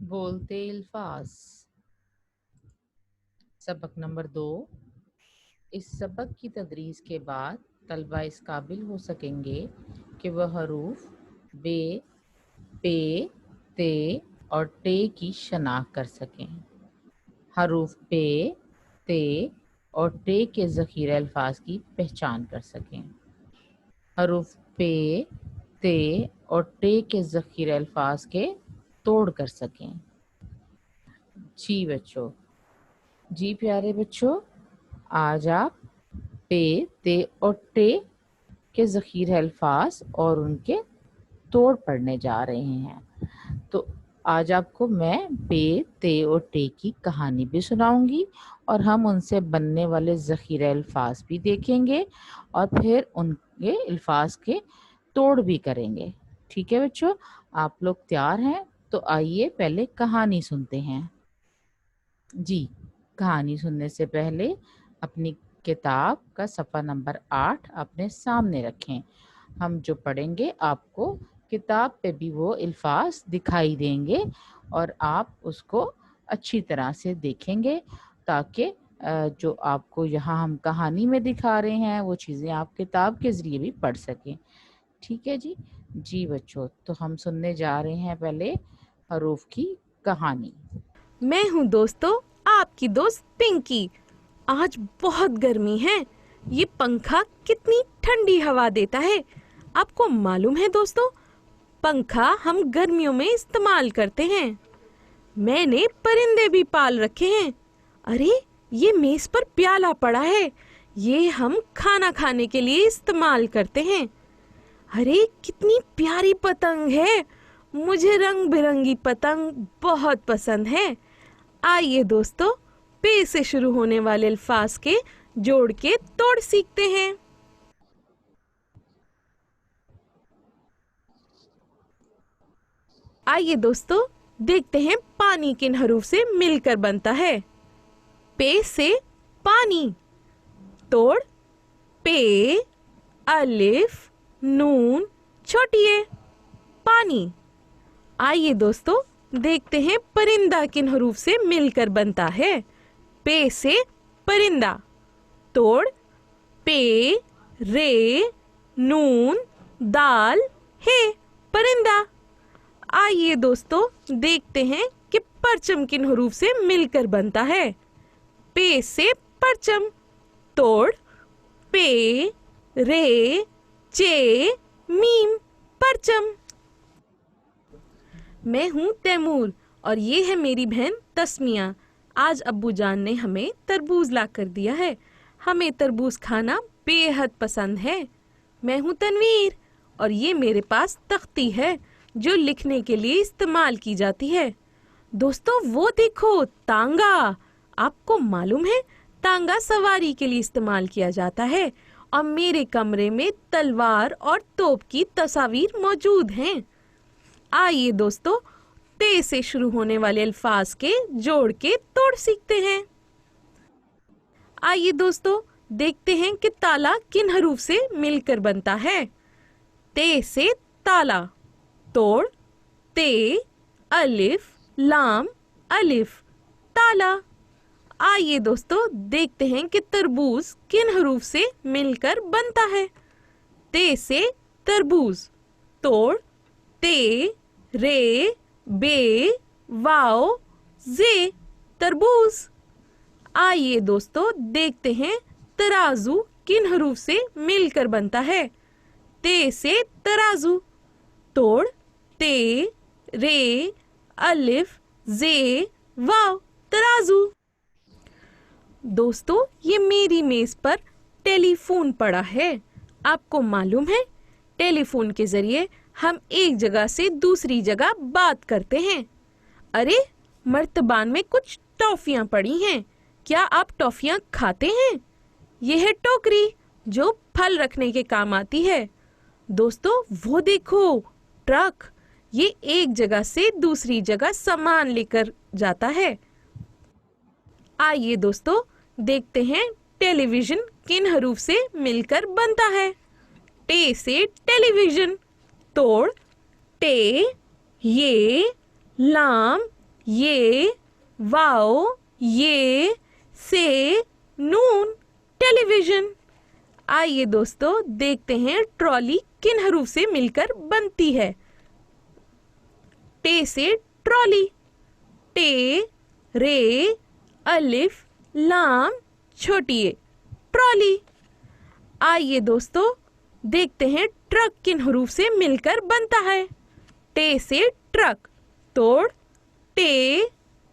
बोलते अल्फाज। सबक नंबर 2। इस सबक की तदरीस के बाद तलबा इस काबिल हो सकेंगे कि वह हरूफ बे, पे, ते और टे की शनाख्त कर सकें। हरूफ पे, ते और टे के ज़ख़ीरे अल्फाज की पहचान कर सकें। हरूफ पे, ते और टे के ज़ख़ीरे अल्फाज के तोड़ कर सकें। जी बच्चों, जी प्यारे बच्चों, आज आप पे, ते और टे के ज़ख़ीरे अल्फाज और उनके तोड़ पढ़ने जा रहे हैं। तो आज आपको मैं पे, ते और टे की कहानी भी सुनाऊंगी और हम उनसे बनने वाले ज़ख़ीरे अल्फाज भी देखेंगे और फिर उनके अल्फाज के तोड़ भी करेंगे। ठीक है बच्चों, आप लोग तैयार हैं? तो आइए पहले कहानी सुनते हैं। जी, कहानी सुनने से पहले अपनी किताब का सफ़ा नंबर 8 अपने सामने रखें। हम जो पढ़ेंगे आपको किताब पे भी वो अल्फाज दिखाई देंगे और आप उसको अच्छी तरह से देखेंगे ताकि जो आपको यहाँ हम कहानी में दिखा रहे हैं वो चीज़ें आप किताब के ज़रिए भी पढ़ सकें। ठीक है जी। जी बच्चों, तो हम सुनने जा रहे हैं पहले हरूफ की कहानी। मैं हूँ दोस्तों आपकी दोस्त पिंकी। आज बहुत गर्मी है। ये पंखा कितनी ठंडी हवा देता है। आपको मालूम है दोस्तों, पंखा हम गर्मियों में इस्तेमाल करते हैं। मैंने परिंदे भी पाल रखे हैं। अरे, ये मेज पर प्याला पड़ा है। ये हम खाना खाने के लिए इस्तेमाल करते हैं। अरे, कितनी प्यारी पतंग है। मुझे रंग बिरंगी पतंग बहुत पसंद है। आइए दोस्तों, पे से शुरू होने वाले अल्फाज के जोड़ के तोड़ सीखते हैं। आइए दोस्तों, देखते हैं पानी किन हरूफ से मिलकर बनता है। पे से पानी। तोड़ पे, अलिफ, नून, छोटी ए, पानी। आइए दोस्तों, देखते हैं परिंदा किन हरूफ से मिलकर बनता है। पे से परिंदा। तोड़ पे, रे, नून, दाल, हे, परिंदा। आइए दोस्तों, देखते हैं कि परचम किन हरूफ से मिलकर बनता है। पे से परचम। तोड़ पे, रे, चे, मीम, परचम। मैं हूँ तैमूर और ये है मेरी बहन तस्मिया। आज अब्बू जान ने हमें तरबूज ला कर दिया है। हमें तरबूज खाना बेहद पसंद है। मैं हूँ तनवीर और ये मेरे पास तख्ती है जो लिखने के लिए इस्तेमाल की जाती है। दोस्तों, वो देखो तांगा। आपको मालूम है, तांगा सवारी के लिए इस्तेमाल किया जाता है और मेरे कमरे में तलवार और तोप की तस्वीर मौजूद हैं। आइए दोस्तों, ते से शुरू होने वाले अल्फाज के जोड़ के तोड़ सीखते हैं। आइए दोस्तों, देखते हैं कि ताला किन हरूफ से मिलकर बनता है। ते से ताला। तोड़ ते, अलिफ, लाम, अलिफ, ताला। आइए दोस्तों, देखते हैं कि तरबूज किन हरूफ से मिलकर बनता है। ते से तरबूज। तोड़ ते, रे, बे, वाओ, जे, तरबूज। आइए दोस्तों, देखते हैं तराजू किन हरूफ से मिलकर बनता है। ते से तराजू। तोड़ ते, रे, अलिफ, जे, वाओ, तराजू। दोस्तों, ये मेरी मेज पर टेलीफोन पड़ा है। आपको मालूम है, टेलीफोन के जरिए हम एक जगह से दूसरी जगह बात करते हैं। अरे, मर्तबान में कुछ टॉफियां पड़ी हैं। क्या आप टॉफियां खाते हैं? यह है टोकरी जो फल रखने के काम आती है। दोस्तों, वो देखो ट्रक। ये एक जगह से दूसरी जगह सामान लेकर जाता है। आइए दोस्तों, देखते हैं टेलीविजन किन हरूफ से मिलकर बनता है। टे से टेलीविजन। तोड़ टे, ये, लाम, ये, वाओ, ये, से, नून, टेलीविजन। आइए दोस्तों देखते हैं ट्रॉली किन हरूफ से मिलकर बनती है। टे से ट्रॉली, टे, रे, अलिफ, लाम, छोटी ए, ट्रॉली। आइए दोस्तों देखते हैं ट्रक किन हरूफ से मिलकर बनता है। टे से ट्रक, तोड़, टे,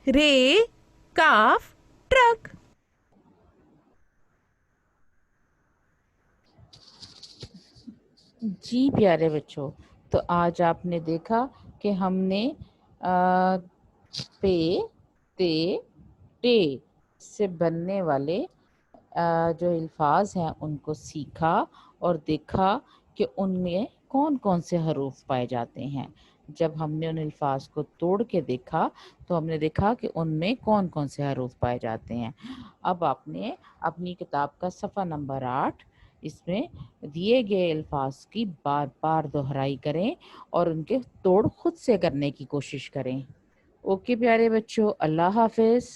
रे, काफ, ट्रक। जी प्यारे बच्चों, तो आज आपने देखा कि हमने पे, ते, टे से बनने वाले जो अल्फाज हैं उनको सीखा और देखा कि उनमें कौन कौन से हरूफ पाए जाते हैं। जब हमने उन अल्फाज को तोड़ के देखा तो हमने देखा कि उनमें कौन कौन से हरूफ पाए जाते हैं। अब आपने अपनी किताब का सफ़ा नंबर 8 इसमें दिए गए अल्फाज की बार बार दोहराई करें और उनके तोड़ खुद से करने की कोशिश करें। ओके प्यारे बच्चों, अल्लाह हाफिज़।